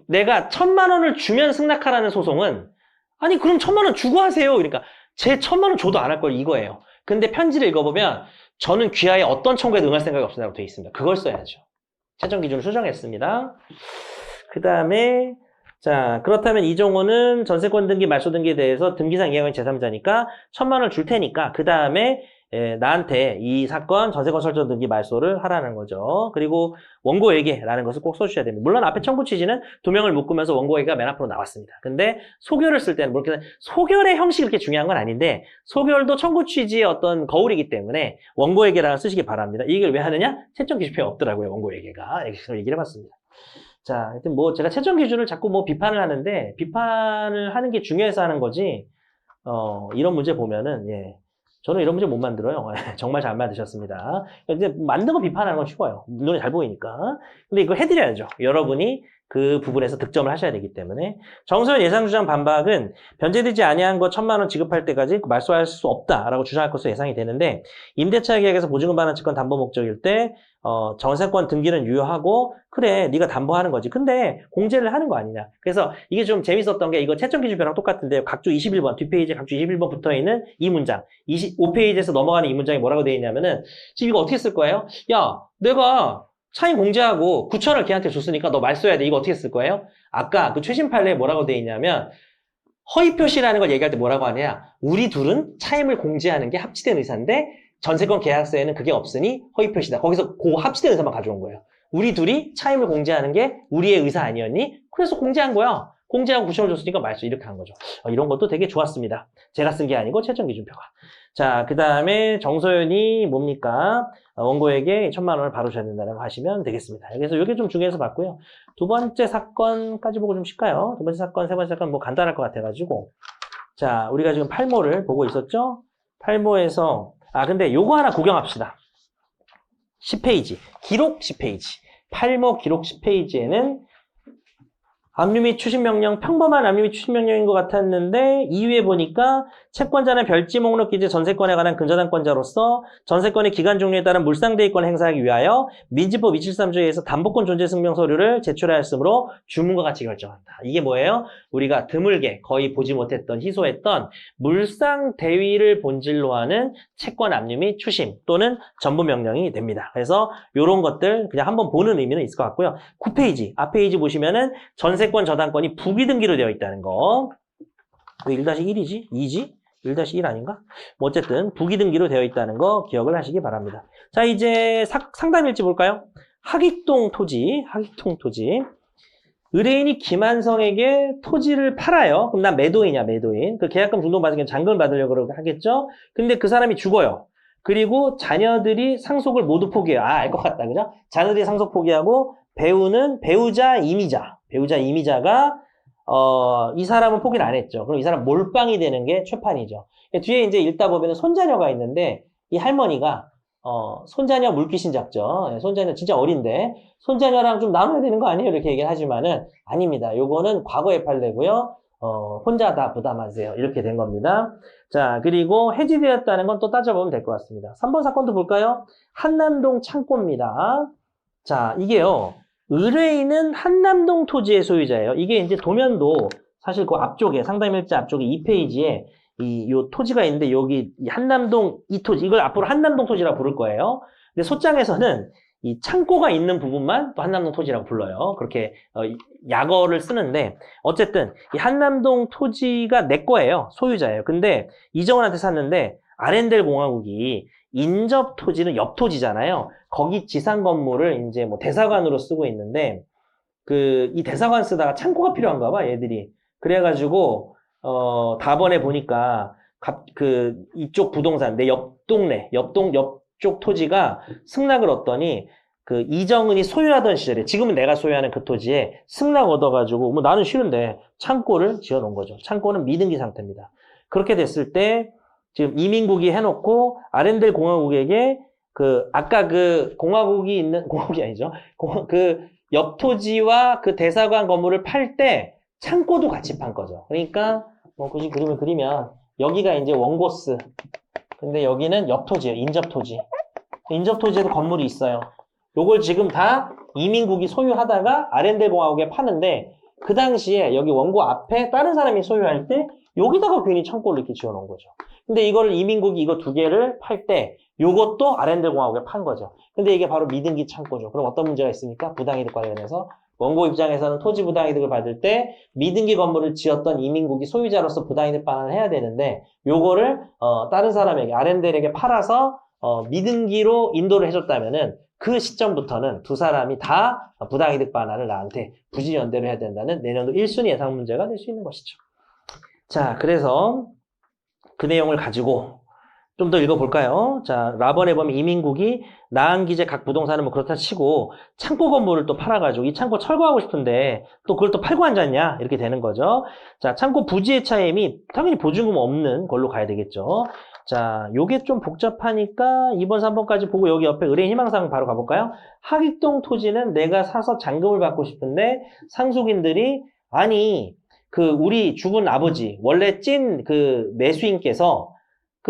내가 1,000만 원을 주면 승낙하라는 소송은 아니 그럼 1,000만 원 주고 하세요. 그러니까 제 1,000만 원 줘도 안 할 걸 이거예요. 근데 편지를 읽어보면 저는 귀하에 어떤 청구에도 응할 생각이 없다고 돼 있습니다. 그걸 써야죠. 채점 기준을 수정했습니다. 그 다음에 자, 그렇다면 이정호는 전세권 등기 말소 등기에 대해서 등기상 이행한 제3자니까 1,000만 원 줄 테니까 그 다음에 나한테 이 사건 전세권 설정 등기 말소를 하라는 거죠. 그리고 원고에게라는 것을 꼭 써주셔야 됩니다. 물론 앞에 청구 취지는 2명을 묶으면서 원고에게가 맨 앞으로 나왔습니다. 근데 소결을 쓸 때는 그렇게 소결의 형식이 그렇게 중요한 건 아닌데 소결도 청구 취지의 어떤 거울이기 때문에 원고에게라고 쓰시기 바랍니다. 이걸 왜 하느냐? 채점 기준표에 없더라고요. 원고에게가. 이렇게 얘기를 해봤습니다. 자, 하여튼 뭐 제가 채점 기준을 자꾸 뭐 비판을 하는데 비판을 하는 게 중요해서 하는 거지. 이런 문제 보면은 저는 이런 문제 못 만들어요. 정말 잘 만드셨습니다. 이제 만든 거 비판하는 건 쉬워요. 눈에 잘 보이니까. 근데 이거 해드려야죠. 여러분이 그 부분에서 득점을 하셔야 되기 때문에. 정소연 예상주장 반박은 변제되지 아니한 거 1,000만 원 지급할 때까지 말소할 수 없다라고 주장할 것으로 예상이 되는데 임대차 계약에서 보증금 반환 채권 담보 목적일 때 전세권 등기는 유효하고 그래 네가 담보하는 거지. 근데 공제를 하는 거 아니냐. 그래서 이게 좀 재밌었던 게 이거 채점 기준표랑 똑같은데 각주 21번 뒷페이지에 각주 21번 붙어있는 이 문장 25페이지에서 넘어가는 이 문장이 뭐라고 되어 있냐면은 지금 이거 어떻게 쓸 거예요? 야 내가 차임 공제하고 9천을 걔한테 줬으니까 너 말소해야 돼. 이거 어떻게 쓸 거예요? 아까 그 최신 판례에 뭐라고 되어 있냐면 허위 표시라는 걸 얘기할 때 뭐라고 하냐. 우리 둘은 차임을 공제하는 게 합치된 의사인데 전세권 계약서에는 그게 없으니 허위 표시다. 거기서 그 합치된 의사만 가져온 거예요. 우리 둘이 차임을 공제하는 게 우리의 의사 아니었니? 그래서 공제한 거야. 공제하고 9,000원 줬으니까 말소 이렇게 한 거죠. 이런 것도 되게 좋았습니다. 제가 쓴 게 아니고 채점기준표가. 자, 그 다음에 정소연이 뭡니까? 원고에게 1,000만 원을 바로 줘야 된다고 하시면 되겠습니다. 그래서 이게 좀 중요해서 봤고요. 두 번째 사건까지 보고 좀 쉴까요? 두 번째 사건, 세 번째 사건 뭐 간단할 것 같아가지고. 자, 우리가 지금 팔모를 보고 있었죠? 팔모에서, 근데 요거 하나 구경합시다. 10페이지. 기록 10페이지. 팔모 기록 10페이지에는 압류 및 추심 명령, 평범한 압류 및 추심 명령인 것 같았는데 2위에 보니까 채권자는 별지 목록 기재 전세권에 관한 근저당권자로서 전세권의 기간 종료에 따른 물상대위권 행사하기 위하여 민지법 273조에 의해서 담보권 존재 증명 서류를 제출하였으므로 주문과 같이 결정한다. 이게 뭐예요? 우리가 드물게 거의 보지 못했던 희소했던 물상대위를 본질로 하는 채권 압류 및 추심 또는 전부 명령이 됩니다. 그래서 이런 것들 그냥 한번 보는 의미는 있을 것 같고요. 9페이지, 앞페이지 보시면은 전세권 저당권이 부기등기로 되어 있다는 거. 왜 1-1이지? 2지? 1-1 아닌가? 뭐 어쨌든 부기등기로 되어 있다는 거 기억을 하시기 바랍니다. 자, 이제 상담일지 볼까요? 하익동 토지. 의뢰인이 김한성에게 토지를 팔아요. 그럼 난 매도인이야, 매도인. 그 계약금 중도받으면 잔금을 받으려고 하겠죠? 근데 그 사람이 죽어요. 그리고 자녀들이 상속을 모두 포기해요. 알 것 같다, 그죠? 자녀들이 상속 포기하고 배우자 임의자가 이 사람은 포기를 안 했죠. 그럼 이 사람 몰빵이 되는 게 최판이죠. 뒤에 이제 읽다 보면 손자녀가 있는데 이 할머니가 손자녀 물귀신 작죠. 손자녀 진짜 어린데 손자녀랑 좀 나눠야 되는 거 아니에요? 이렇게 얘기를 하지만은 아닙니다. 요거는 과거의 판례고요. 혼자 다 부담하세요. 이렇게 된 겁니다. 자, 그리고 해지되었다는 건 또 따져보면 될 것 같습니다. 3번 사건도 볼까요? 한남동 창고입니다. 자, 이게요. 의뢰인은 한남동 토지의 소유자예요. 이게 이제 도면도 사실 그 앞쪽에 상담일자 앞쪽에 2페이지에 요 토지가 있는데 여기 이 한남동 이 토지 이걸 앞으로 한남동 토지라고 부를 거예요. 근데 소장에서는 이 창고가 있는 부분만 또 한남동 토지라고 불러요. 그렇게 약어를 쓰는데 어쨌든 이 한남동 토지가 내 거예요. 소유자예요. 근데 이정원한테 샀는데 아렌델 공화국이 인접 토지는 옆 토지잖아요. 거기 지상 건물을 이제 뭐 대사관으로 쓰고 있는데 이 대사관 쓰다가 창고가 필요한가 봐, 얘들이. 그래가지고 다번에 보니까 이쪽 부동산 내 옆쪽 토지가 승낙을 얻더니 이정은이 소유하던 시절에 지금은 내가 소유하는 그 토지에 승낙 얻어가지고 뭐 나는 싫은데 창고를 지어놓은 거죠. 창고는 미등기 상태입니다. 그렇게 됐을 때 지금 이민국이 해놓고 아렌델 공화국에게 아까 공화국이 있는 공화국이 아니죠. 옆 토지와 그 대사관 건물을 팔 때 창고도 같이 판 거죠. 그러니까 뭐 굳이 그림을 그리면 여기가 이제 원고스. 근데 여기는 옆 토지예요. 인접 토지. 인접 토지에도 건물이 있어요. 요걸 지금 다 이민국이 소유하다가 아렌델 공화국에 파는데 그 당시에 여기 원고 앞에 다른 사람이 소유할 때 여기다가 괜히 창고를 이렇게 지어놓은 거죠. 근데 이거를 이민국이 이거 두 개를 팔 때 요것도 아렌델 공화국에 판 거죠. 근데 이게 바로 미등기 창고죠. 그럼 어떤 문제가 있습니까? 부당이득 관련해서 원고 입장에서는 토지 부당이득을 받을 때 미등기 건물을 지었던 이민국이 소유자로서 부당이득 반환을 해야 되는데 요거를 다른 사람에게 아렌델에게 팔아서 미등기로 인도를 해줬다면은 그 시점부터는 두 사람이 다 부당이득 반환을 나한테 부지연대로 해야 된다는 내년도 1순위 예상 문제가 될 수 있는 것이죠. 자, 그래서 그 내용을 가지고 좀 더 읽어볼까요? 자, 라번에 보면 이민국이 나한기재 각 부동산은 뭐 그렇다 치고 창고 건물을 또 팔아가지고 이 창고 철거하고 싶은데 또 그걸 또 팔고 앉았냐? 이렇게 되는 거죠. 자, 창고 부지의 차임이 당연히 보증금 없는 걸로 가야 되겠죠. 자, 요게 좀 복잡하니까 2번, 3번까지 보고 여기 옆에 의뢰인 희망사항 바로 가볼까요? 하익동 토지는 내가 사서 잔금을 받고 싶은데 상속인들이 아니 우리 죽은 아버지 원래 찐 매수인께서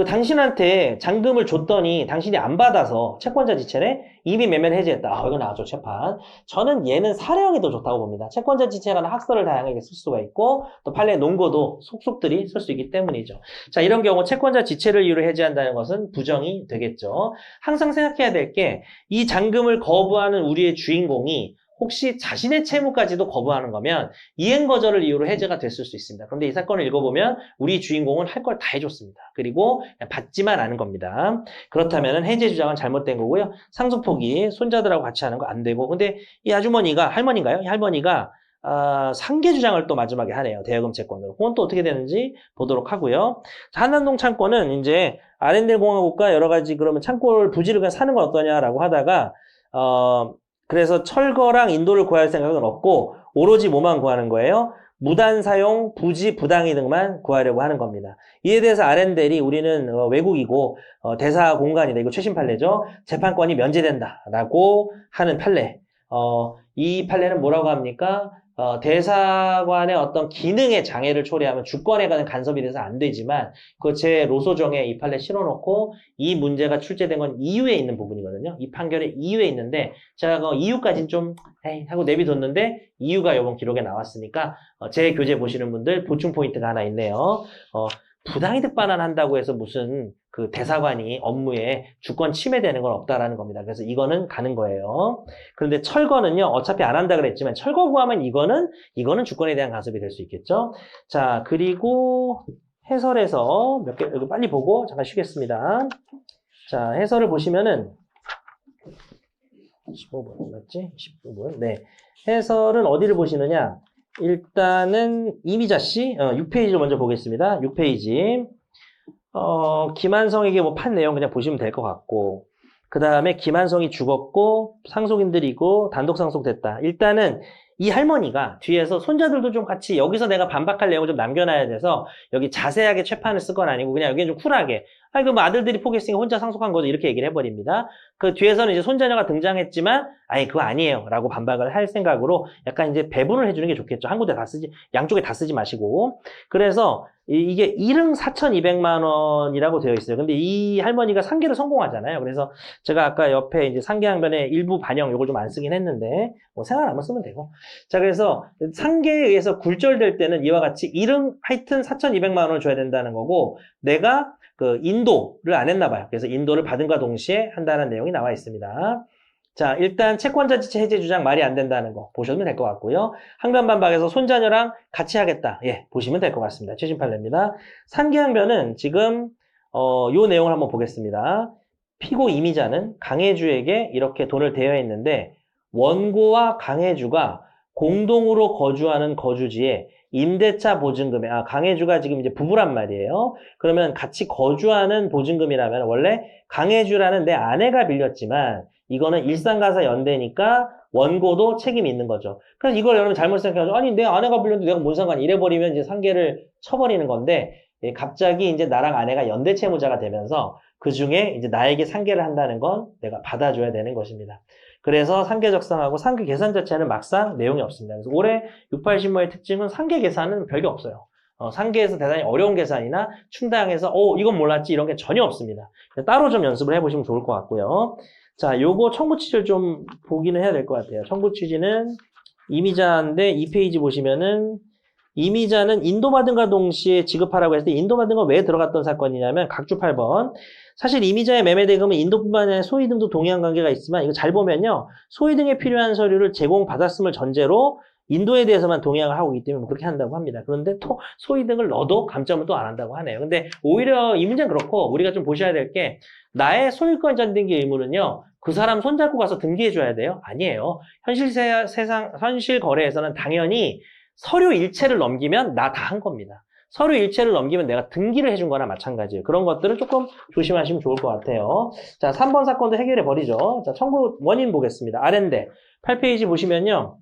당신한테 잔금을 줬더니 당신이 안 받아서 채권자 지체네? 이미 매매를 해지했다. 이거 나왔죠, 재판. 저는 얘는 사례형이 더 좋다고 봅니다. 채권자 지체라는 학설을 다양하게 쓸 수가 있고 또 판례 논거도 속속들이 쓸 수 있기 때문이죠. 자, 이런 경우 채권자 지체를 이유로 해지한다는 것은 부정이 되겠죠. 항상 생각해야 될 게 이 잔금을 거부하는 우리의 주인공이 혹시 자신의 채무까지도 거부하는 거면 이행거절을 이유로 해제가 됐을 수 있습니다. 그런데 이 사건을 읽어보면 우리 주인공은 할 걸 다 해줬습니다. 그리고 받지만 않은 겁니다. 그렇다면 해제 주장은 잘못된 거고요. 상속 포기 손자들하고 같이 하는 거 안 되고 근데 이 할머니가요? 이 할머니가 상계 주장을 또 마지막에 하네요. 대여금 채권으로. 그건 또 어떻게 되는지 보도록 하고요. 자, 한남동 창고는 이제 아랜델 공화국과 여러 가지 그러면 창고를 부지를 그냥 사는 건 어떠냐라고 하다가 그래서 철거랑 인도를 구할 생각은 없고 오로지 뭐만 구하는 거예요? 무단 사용, 부지, 부당이 등만 구하려고 하는 겁니다. 이에 대해서 아렌델이 우리는 외국이고 대사 공간이다. 이거 최신 판례죠. 재판권이 면제된다라고 하는 판례. 이 판례는 뭐라고 합니까? 대사관의 어떤 기능의 장애를 초래하면 주권에 관한 간섭이 돼서 안 되지만 그 제 로소정에 이 판례 실어놓고 이 문제가 출제된 건 이유에 있는 부분이거든요. 이 판결의 이유에 있는데 제가 그 이유까지는 좀 에이 하고 내비뒀는데 이유가 이번 기록에 나왔으니까 제 교재 보시는 분들 보충 포인트가 하나 있네요. 부당이득 반환한다고 해서 무슨 그 대사관이 업무에 주권 침해되는 건 없다라는 겁니다. 그래서 이거는 가는 거예요. 그런데 철거는요, 어차피 안 한다 그랬지만 철거 구하면 이거는 주권에 대한 간섭이 될 수 있겠죠. 자, 그리고 해설에서 몇 개, 여기 빨리 보고 잠깐 쉬겠습니다. 자, 해설을 보시면은 15분 맞지? 19분. 네. 해설은 어디를 보시느냐? 일단은 이미자 씨 6페이지를 먼저 보겠습니다. 6페이지. 김한성에게 뭐 판 내용 그냥 보시면 될 것 같고, 그 다음에 김한성이 죽었고, 상속인들이고, 단독 상속됐다. 일단은 이 할머니가 뒤에서 손자들도 좀 같이 여기서 내가 반박할 내용을 좀 남겨놔야 돼서 여기 자세하게 채판을 쓸 건 아니고 그냥 여기는 좀 쿨하게 그 뭐 아들들이 포기했으니까 혼자 상속한 거죠 이렇게 얘기를 해버립니다. 그 뒤에서는 이제 손자녀가 등장했지만 아니 그거 아니에요 라고 반박을 할 생각으로 약간 이제 배분을 해주는 게 좋겠죠. 한 군데 다 쓰지 양쪽에 다 쓰지 마시고. 그래서 이게 1응 4,200만 원이라고 되어 있어요. 근데 이 할머니가 상계를 성공하잖아요. 그래서 제가 아까 옆에 이제 상계항변의 일부 반영 요걸 좀 안 쓰긴 했는데 뭐 생각나면 쓰면 되고. 자, 그래서 상계에 의해서 굴절될 때는 이와 같이 1응 하여튼 4,200만 원을 줘야 된다는 거고 내가 그 인도를 안 했나 봐요. 그래서 인도를 받은과 동시에 한다는 내용이 나와 있습니다. 자, 일단 채권자지체 해제 주장 말이 안 된다는 거 보시면 될 것 같고요. 항변반박에서 손자녀랑 같이 하겠다. 예, 보시면 될 것 같습니다. 최신 판례입니다. 상계항변은 지금 요 내용을 한번 보겠습니다. 피고 임의자는 강해주에게 이렇게 돈을 대여했는데 원고와 강해주가 공동으로 거주하는 거주지에 임대차 보증금에 강해주가 지금 이제 부부란 말이에요. 그러면 같이 거주하는 보증금이라면 원래 강해주라는 내 아내가 빌렸지만 이거는 일상가사 연대니까 원고도 책임이 있는 거죠. 그래서 이걸 여러분 잘못 생각해가지고 아니 내 아내가 빌렸는데 내가 뭔 상관이 이래버리면 이제 상계를 쳐버리는 건데 갑자기 이제 나랑 아내가 연대 채무자가 되면서 그 중에 이제 나에게 상계를 한다는 건 내가 받아줘야 되는 것입니다. 그래서 상계 적상하고 상계 계산 자체는 막상 내용이 없습니다. 그래서 올해 680모의 특징은 상계 계산은 별게 없어요. 상계에서 대단히 어려운 계산이나 충당해서 이건 몰랐지 이런 게 전혀 없습니다. 따로 좀 연습을 해보시면 좋을 것 같고요. 자, 요거 청구 취지를 좀 보기는 해야 될 것 같아요. 청구 취지는 이미자인데 2페이지 보시면은 이미자는 인도받은과 동시에 지급하라고 했을 때 인도받은 건 왜 들어갔던 사건이냐면 각주 8번. 사실 이미자의 매매 대금은 인도뿐만 아니라 소위 등도 동의한 관계가 있지만 이거 잘 보면요. 소위 등에 필요한 서류를 제공받았음을 전제로 인도에 대해서만 동의를 하고 있기 때문에 그렇게 한다고 합니다. 그런데 또 소위 등을 넣어도 감점을 또 안 한다고 하네요. 근데 오히려 이 문제는 그렇고 우리가 좀 보셔야 될 게 나의 소유권 전등기 의무는요. 그 사람 손잡고 가서 등기해줘야 돼요? 아니에요. 현실 거래에서는 당연히 서류 일체를 넘기면 나 다 한 겁니다. 서류 일체를 넘기면 내가 등기를 해준 거나 마찬가지예요. 그런 것들을 조금 조심하시면 좋을 것 같아요. 자, 3번 사건도 해결해 버리죠. 자, 청구 원인 보겠습니다. 아랜데 8페이지 보시면요.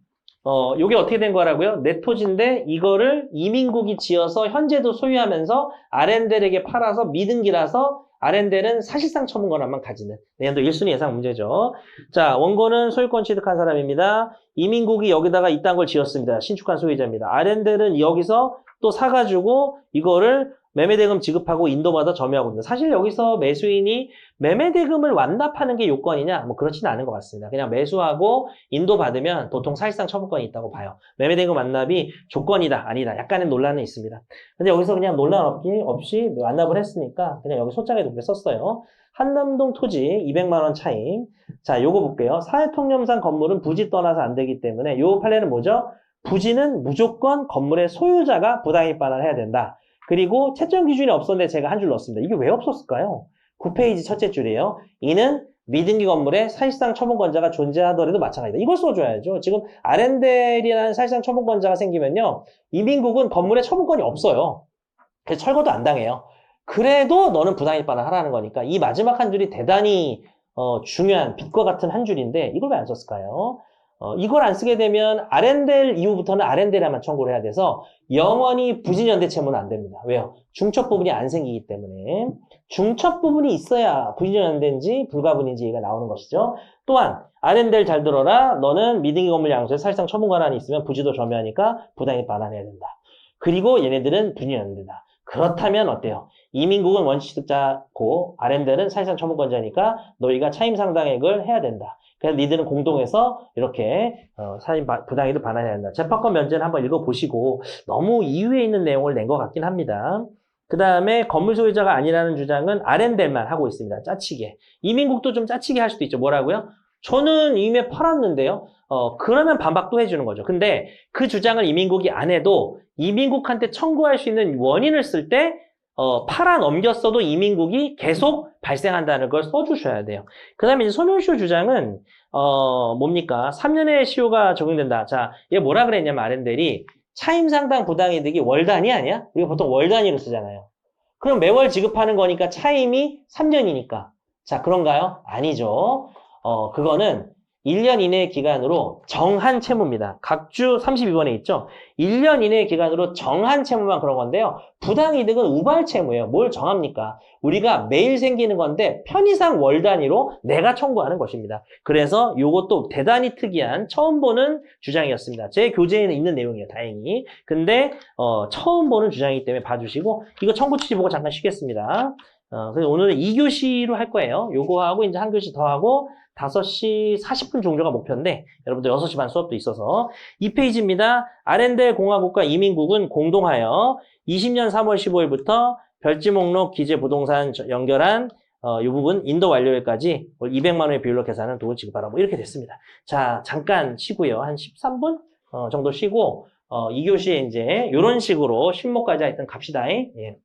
요게 어떻게 된 거라고요? 내 토지인데 이거를 이민국이 지어서 현재도 소유하면서 아렌델에게 팔아서 미등기라서 아렌델은 사실상 처분권만 가지는 내년도 1순위 예상 문제죠. 자, 원고는 소유권 취득한 사람입니다. 이민국이 여기다가 이딴 걸 지었습니다. 신축한 소유자입니다. 아렌델은 여기서 또 사가지고 이거를 매매대금 지급하고 인도받아 점유하고 있습니다. 사실 여기서 매수인이 매매대금을 완납하는 게 요건이냐? 뭐 그렇지는 않은 것 같습니다. 그냥 매수하고 인도받으면 보통 사실상 처분권이 있다고 봐요. 매매대금 완납이 조건이다, 아니다. 약간의 논란은 있습니다. 근데 여기서 그냥 논란 없이 완납을 했으니까 그냥 여기 소장에 놓게 썼어요. 한남동 토지 200만 원 차임. 자, 요거 볼게요. 사회통념상 건물은 부지 떠나서 안 되기 때문에 요 판례는 뭐죠? 부지는 무조건 건물의 소유자가 부당이익 반환해야 된다. 그리고 채점 기준이 없었는데 제가 한 줄 넣었습니다. 이게 왜 없었을까요? 9페이지 첫째 줄이에요. 이는 미등기 건물에 사실상 처분권자가 존재하더라도 마찬가지다. 이걸 써줘야죠. 지금 아렌델이라는 사실상 처분권자가 생기면요. 이민국은 건물에 처분권이 없어요. 그래서 철거도 안 당해요. 그래도 너는 부당이익반환 하라는 거니까 이 마지막 한 줄이 대단히 중요한 빛과 같은 한 줄인데 이걸 왜 안 썼을까요? 이걸 안 쓰게 되면 아렌델 이후부터는 아렌델에만 청구를 해야 돼서 영원히 부진연대 채무는 안 됩니다. 왜요? 중첩 부분이 안 생기기 때문에 중첩 부분이 있어야 부진연대인지 불가분인지가 나오는 것이죠. 또한 아렌델 잘 들어라. 너는 미등기 건물 양수에 사실상 처분 권한이 있으면 부지도 점유하니까 부당이익 반환해야 된다. 그리고 얘네들은 부진연대다. 그렇다면 어때요? 이민국은 원시취득자고 아렌델은 사실상 처분권자니까 너희가 차임 상당액을 해야 된다. 그래서 니들은 공동해서 이렇게 부당이익을 반환해야 한다. 재판권 면제는 한번 읽어보시고 너무 이유에 있는 내용을 낸 것 같긴 합니다. 그 다음에 건물 소유자가 아니라는 주장은 아렌델만 하고 있습니다. 짜치게. 이민국도 좀 짜치게 할 수도 있죠. 뭐라고요? 저는 이미 팔았는데요. 그러면 반박도 해주는 거죠. 근데 그 주장을 이민국이 안 해도 이민국한테 청구할 수 있는 원인을 쓸 때 팔아 넘겼어도 이민국이 계속 발생한다는 걸 써주셔야 돼요. 그 다음에 이제 소멸시효 주장은 뭡니까? 3년의 시효가 적용된다. 자, 얘 뭐라 그랬냐면 아렌델이 차임상당 부당이득이 월 단위 아니야? 우리가 보통 월 단위로 쓰잖아요. 그럼 매월 지급하는 거니까 차임이 3년이니까. 자, 그런가요? 아니죠. 그거는 1년 이내의 기간으로 정한 채무입니다. 각주 32번에 있죠? 1년 이내의 기간으로 정한 채무만 그런 건데요. 부당이득은 우발 채무예요. 뭘 정합니까? 우리가 매일 생기는 건데 편의상 월 단위로 내가 청구하는 것입니다. 그래서 요것도 대단히 특이한 처음 보는 주장이었습니다. 제 교재에는 있는 내용이에요. 다행히. 근데 처음 보는 주장이기 때문에 봐주시고 이거 청구 취지 보고 잠깐 쉬겠습니다. 그래서 오늘은 2교시로 할 거예요. 요거 하고 이제 한 교시 더 하고 5시 40분 종료가 목표인데 여러분들 6시 반 수업도 있어서 2페이지입니다. 아렌델 공화국과 이민국은 공동하여 20년 3월 15일부터 별지 목록 기재 부동산 연결한 이 부분 인도 완료일까지 200만 원의 비율로 계산한 돈을 지급하라고 이렇게 됐습니다. 자, 잠깐 쉬고요. 한 13분 정도 쉬고 2교시에 이제 이런 식으로 신목까지 하여튼 갑시다. 예.